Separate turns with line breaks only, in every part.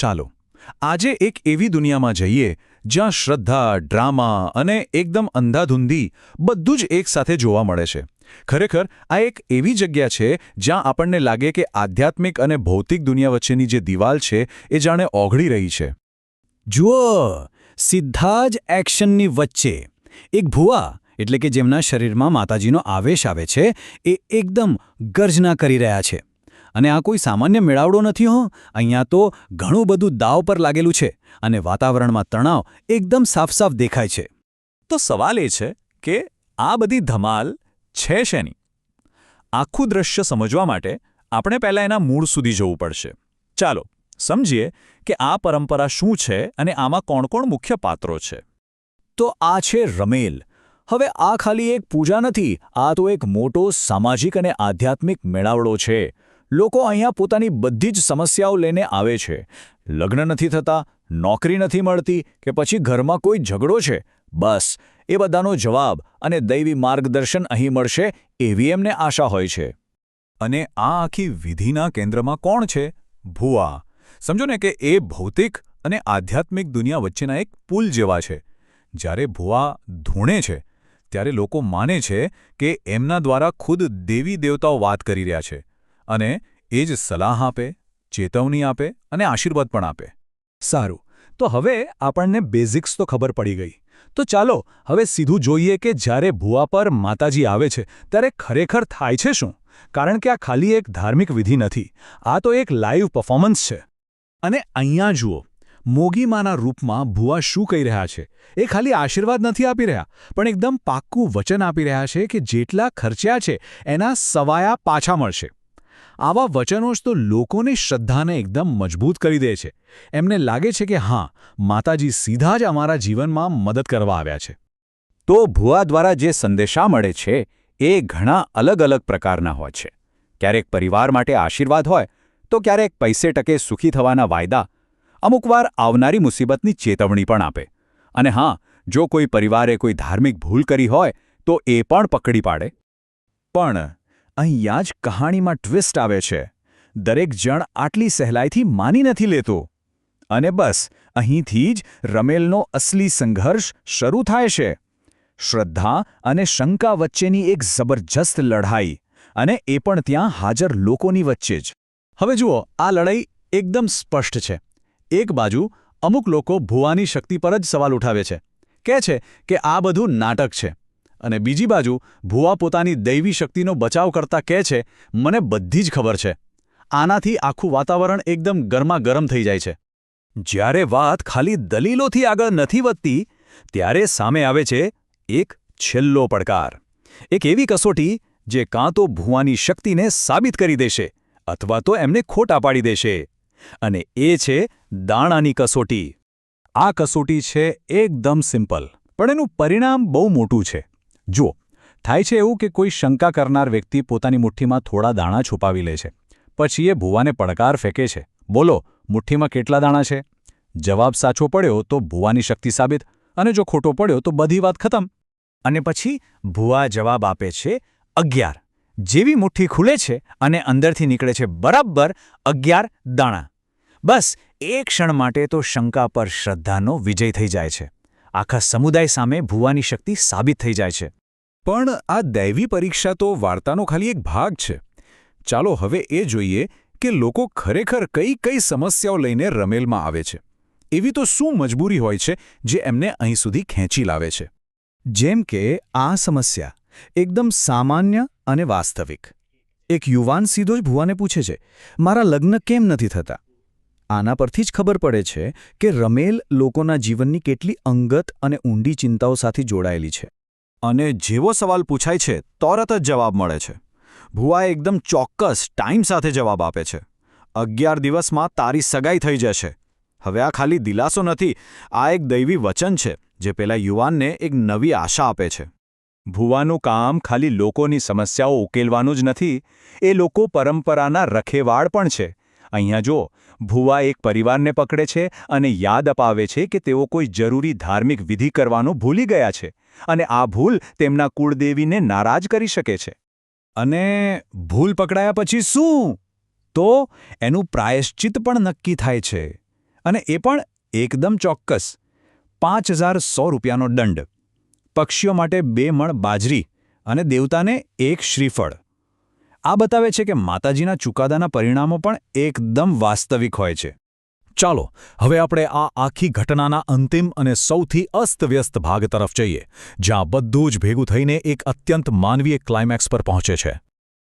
ચાલો આજે એક એવી દુનિયામાં જઈએ જ્યાં શ્રદ્ધા, ડ્રામા અને એકદમ અંધાધૂંધી બધું જ એકસાથે જોવા મળે છે. ખરેખર આ એક એવી જગ્યા છે જ્યાં આપણને લાગે કે આધ્યાત્મિક અને ભૌતિક દુનિયા વચ્ચેની જે દિવાલ છે એ જાણે ઓગળી રહી છે.
જુઓ, સીધા જ એક્શનની વચ્ચે એક ભુવા એટલે કે જેમના શરીરમાં માતાજીનો આવેશ આવે છે એ એકદમ ગર્જના કરી રહ્યા છે. અને આ કોઈ સામાન્ય મેળાવડો નથી હો. અહીંયા તો ઘણું બધું દાવ પર લાગેલું છે અને વાતાવરણમાં તણાવ એકદમ સાફ દેખાય છે.
તો સવાલ એ છે કે આ બધી ધમાલ છે શેની? આખું દ્રશ્ય સમજવા માટે આપણે પહેલાં એના મૂળ સુધી જવું પડશે. ચાલો સમજીએ કે આ પરંપરા શું છે અને આમાં કોણ કોણ મુખ્ય પાત્રો છે.
તો આ છે રમેલ. હવે આ ખાલી એક પૂજા નથી, આ તો એક મોટો સામાજિક અને આધ્યાત્મિક મેળાવડો છે. લોકો અહીંયા પોતાની બધી જ સમસ્યાઓ લઈને આવે છે. લગ્ન નથી થતા, નોકરી નથી મળતી કે પછી ઘરમાં કોઈ ઝઘડો છે, બસ એ બધાનો જવાબ અને દૈવી માર્ગદર્શન અહીં મળશે એવી એમને આશા હોય છે.
અને આ આખી વિધિના કેન્દ્રમાં કોણ છે? ભુવા. સમજો ને કે એ ભૌતિક અને આધ્યાત્મિક દુનિયા વચ્ચેના એક પુલ જેવા છે. જ્યારે ભુવા ધૂણે છે ત્યારે લોકો માને છે કે એમના દ્વારા ખુદ દેવી દેવતાઓ વાત કરી રહ્યા છે અને એ જ સલાહ આપે, ચેતવણી આપે અને આશીર્વાદ પણ આપે.
સારું, તો હવે આપણને બેઝિક્સ તો ખબર પડી ગઈ. તો ચાલો હવે સીધું જોઈએ કે જ્યારે ભુવા પર માતાજી આવે છે ત્યારે ખરેખર થાય છે શું? કારણ કે આ ખાલી એક ધાર્મિક વિધિ નથી, આ તો એક લાઈવ પરફોર્મન્સ છે. અને અહીંયા જુઓ, મોગીમાના રૂપમાં ભુવા શું કહી રહ્યા છે? એ ખાલી આશીર્વાદ નથી આપી રહ્યા, પણ એકદમ પાક્કું વચન આપી રહ્યા છે કે જેટલા ખર્ચ્યા છે એના સવાયા પાછા મળશે. આવા વચનો જ તો લોકોની શ્રદ્ધાને એકદમ મજબૂત કરી દે છે. એમને લાગે છે કે હા, માતાજી સીધા જ અમારા જીવનમાં મદદ કરવા આવ્યા છે.
તો ભુવા દ્વારા જે સંદેશા મળે છે એ ઘણા અલગ અલગ પ્રકારના હોય છે. ક્યારેક પરિવાર માટે આશીર્વાદ હોય તો ક્યારેક પૈસે ટકે સુખી થવાના વાયદા, અમુકવાર આવનારી મુસીબતની ચેતવણી પણ આપે. અને હા, જો કોઈ પરિવારે કોઈ ધાર્મિક ભૂલ કરી હોય તો એ પણ પકડી પાડે. પણ અહીંયા જ કહાણીમાં ટ્વિસ્ટ આવે છે. દરેક જણ આટલી સહેલાઈથી માની નથી લેતો. અને બસ અહીંથી જ રમેલનો અસલી સંઘર્ષ શરૂ થાય છે. શ્રદ્ધા અને શંકા વચ્ચેની એક જબરજસ્ત લડાઈ, અને એ પણ ત્યાં હાજર લોકોની વચ્ચે જ. હવે જુઓ, આ લડાઈ એકદમ સ્પષ્ટ છે. એક બાજુ અમુક લોકો ભુવાની શક્તિ પર જ સવાલ ઉઠાવે છે, કહે છે કે આ બધું નાટક છે. અને બીજી બાજુ ભુવા પોતાની દૈવી શક્તિનો બચાવ કરતા કહે છે, મને બધી જ ખબર છે. આનાથી આખું વાતાવરણ એકદમ ગરમાગરમ થઈ જાય છે. જ્યારે વાત ખાલી દલીલોથી આગળ નથી વધતી ત્યારે સામે આવે છે એક છેલ્લો પડકાર. એક એવી કસોટી જે કાં તો ભુવાની શક્તિને સાબિત કરી દેશે અથવા તો એમને ખોટા પાડી દેશે. અને એ છે દાણાની કસોટી. આ કસોટી છે એકદમ સિમ્પલ, પણ એનું પરિણામ બહુ મોટું છે. જુઓ, થાય છે એવું કે કોઈ શંકા કરનાર વ્યક્તિ પોતાની મુઠ્ઠીમાં થોડા દાણા છુપાવી લે છે. પછી એ ભુવાને પડકાર ફેંકે છે, બોલો, મુઠ્ઠીમાં કેટલા દાણા છે? જવાબ સાચો પડ્યો તો ભુવાની શક્તિ સાબિત, અને જો ખોટો પડ્યો તો બધી વાત ખતમ. અને પછી ભુવા જવાબ આપે છે 11. જેવી મુઠ્ઠી ખુલે છે અને અંદરથી નીકળે છે બરાબર 11 દાણા. બસ એક ક્ષણ માટે તો શંકા પર શ્રદ્ધાનો વિજય થઈ જાય છે. આખા સમુદાય સામે ભુવાની શક્તિ સાબિત થઈ જાય છે. પણ આ દૈવી પરીક્ષા તો વાર્તાનો ખાલી એક ભાગ છે. ચાલો હવે એ જોઈએ કે લોકો ખરેખર કઈ કઈ સમસ્યાઓ લઈને રમેલમાં આવે છે. એવી તો શું મજબૂરી હોય છે જે એમને અહીં સુધી ખેંચી લાવે છે?
જેમ કે આ સમસ્યા એકદમ સામાન્ય અને વાસ્તવિક. એક યુવાન સીધો જ ભુવાને પૂછે છે, મારા લગ્ન કેમ નથી થતા? આના પરથી જ ખબર પડે છે કે રમેલ લોકોના જીવનની કેટલી અંગત અને ઊંડી ચિંતાઓ સાથે જોડાયેલી છે.
અને જેવો સવાલ પૂછાય છે તરત જ જવાબ મળે છે. ભુવા એકદમ ચોક્કસ ટાઈમ સાથે જવાબ આપે છે. 11 દિવસમાં તારી સગાઈ થઈ જશે. હવે આ ખાલી દિલાસો નથી, આ એક દૈવી વચન છે જે પેલા યુવાનને એક નવી આશા આપે છે. ભુવાનું કામ ખાલી લોકોની સમસ્યાઓ ઉકેલવાનું જ નથી, એ લોકો પરંપરાના રખેવાળ પણ છે. અહીંયા જો, ભુવા એક પરિવારને પકડે છે અને યાદ અપાવે છે કે તેઓ કોઈ જરૂરી ધાર્મિક વિધિ કરવાનું ભૂલી ગયા છે, અને આ ભૂલ તેમના કુળદેવીને નારાજ કરી શકે છે.
અને ભૂલ પકડાયા પછી શું? તો એનું પ્રાયશ્ચિત પણ નક્કી થાય છે.
અને એ પણ એકદમ ચોક્કસ 5100 રૂપિયાનો દંડ, પક્ષીઓ માટે 2 મણ બાજરી અને દેવતાને 1 શ્રીફળ. આ બતાવે છે કે માતાજીના ચુકાદાના પરિણામો પણ એકદમ વાસ્તવિક હોય છે.
ચાલો હવે આપણે આ આખી ઘટનાના અંતિમ અને સૌથી અસ્તવ્યસ્ત ભાગ તરફ જઈએ, જ્યાં બધું જ ભેગું થઈને એક અત્યંત માનવીય ક્લાઇમેક્સ પર પહોંચે છે.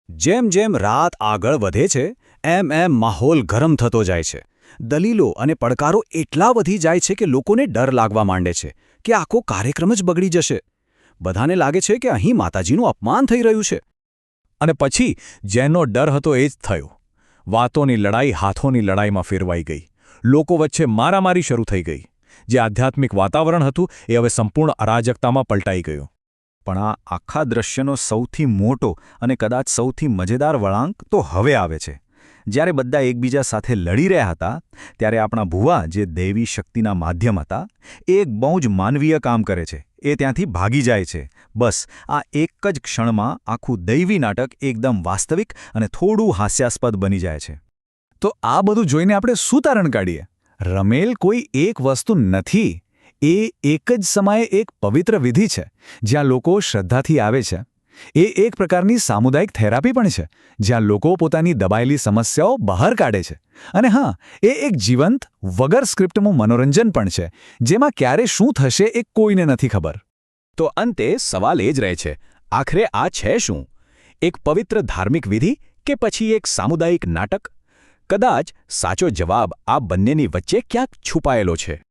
જેમ જેમ રાત આગળ વધે છે એમ માહોલ ગરમ થતો જાય છે. દલીલો અને પડકારો એટલા વધી જાય છે કે લોકોને ડર લાગવા માંડે છે કે આખો કાર્યક્રમ જ બગડી જશે. બધાને લાગે છે કે અહીં માતાજીનું અપમાન થઈ રહ્યું છે.
અને પછી જેનો ડર હતો એ જ થયું. વાતોની લડાઈ હાથોની લડાઈમાં ફેરવાઈ ગઈ. લોકો વચ્ચે મારામારી શરૂ થઈ ગઈ. જે આધ્યાત્મિક વાતાવરણ હતું એ હવે સંપૂર્ણ અરાજકતામાં પલટાઈ ગયું.
પણ આ આખા દ્રશ્યનો સૌથી મોટો અને કદાચ સૌથી મજેદાર વળાંક તો હવે આવે છે. જ્યારે બધા એકબીજા સાથે લડી રહ્યા હતા ત્યારે આપણા ભુવા, જે દૈવી શક્તિના માધ્યમ હતા, એક બહુ જ માનવીય કામ કરે છે. એ ત્યાંથી ભાગી જાય છે. બસ આ એક જ ક્ષણમાં આખું દૈવી નાટક એકદમ વાસ્તવિક અને થોડું હાસ્યાસ્પદ બની જાય છે.
તો આ બધું જોઈને આપણે શું તારણ કાઢીએ?
રમેલ કોઈ એક વસ્તુ નથી. એ એક જ સમયે એક પવિત્ર વિધિ છે જ્યાં લોકો શ્રદ્ધાથી આવે છે. એ એક પ્રકારની સામુદાયિક થેરાપી પણ છે જ્યાં લોકો પોતાની દબાયેલી સમસ્યાઓ બહાર કાઢે છે. અને હા, એ એક જીવંત વગર સ્ક્રિપ્ટનું મનોરંજન પણ છે જેમાં ક્યારે શું થશે એ કોઈને નથી ખબર. તો અંતે સવાલ એ જ રહે છે, આખરે આ છે શું? એક પવિત્ર ધાર્મિક વિધિ કે પછી એક સામુદાયિક નાટક? કદાચ સાચો જવાબ આ બંનેની વચ્ચે ક્યાંક છુપાયેલો છે.